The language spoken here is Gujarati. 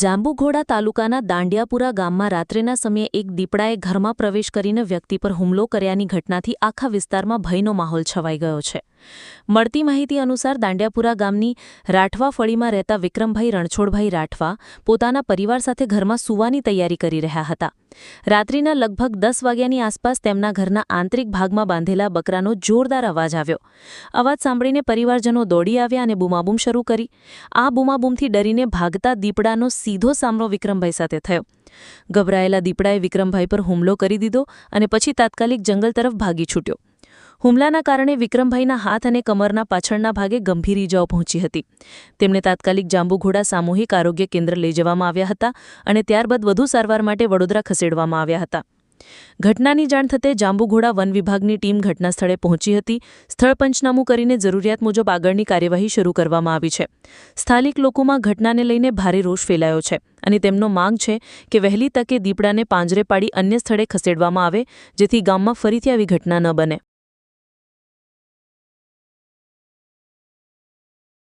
જાંબુઘોડા તાલુકાના દાંડિયાપુરા ગામમાં રાત્રિના સમયે એક દીપડાએ ઘરમાં પ્રવેશ કરીને વ્યક્તિ પર હુમલો કર્યાની ઘટનાથી આખા વિસ્તારમાં ભયનો માહોલ છવાઈ ગયો છે. મળતી માહિતી અનુસાર દાંડિયાપુરા ગામની રાઠવા ફળીમાં રહેતા વિક્રમભાઈ રણછોડભાઈ રાઠવા પોતાના પરિવાર સાથે ઘરમાં સૂવાની તૈયારી કરી રહ્યા હતા. રાત્રિના લગભગ 10 વાગ્યાની આસપાસ તેમના ઘરના આંતરિક ભાગમાં બાંધેલા બકરાનો જોરદાર અવાજ આવ્યો. અવાજ સાંભળીને પરિવારજનો દોડી આવ્યા અને બૂમાબૂમ શરૂ કરી. આ બૂમાબૂમથી ડરીને ભાગતા દીપડાનો સીધો સામનો વિક્રમભાઈ સાથે થયો. ગભરાયેલા દીપડાએ વિક્રમભાઈ પર હુમલો કરી દીધો અને પછી તાત્કાલિક જંગલ તરફ ભાગી છૂટ્યો. હુમલાના કારણે વિક્રમભાઈના હાથ અને કમરના પાછળના ભાગે ગંભીર ઈજાઓ પહોંચી હતી. તેમને તાત્કાલિક જાંબુઘોડા સામૂહિક આરોગ્ય કેન્દ્ર લઈ જવામાં આવ્યા હતા અને ત્યારબાદ વધુ સારવાર માટે વડોદરા ખસેડવામાં આવ્યા હતા. ઘટનાની જાણ થતે જાંબુઘોડા વન વિભાગની ટીમ ઘટના સ્થળે પહોંચી હતી. સ્થળ પંચનામું કરીને જરૂરિયાત મુજબ આગળની કાર્યવાહી શરૂ કરવામાં આવી છે. સ્થાનિક લોકોમાં ઘટનાને લઈને ભારે રોષ ફેલાયો છે અને તેમનો માંગ છે કે વહેલી તકે દીપડાને પાંજરે પાડી અન્ય સ્થળે ખસેડવામાં આવે જેથી ગામમાં ફરીથી આવી ઘટના ન બને.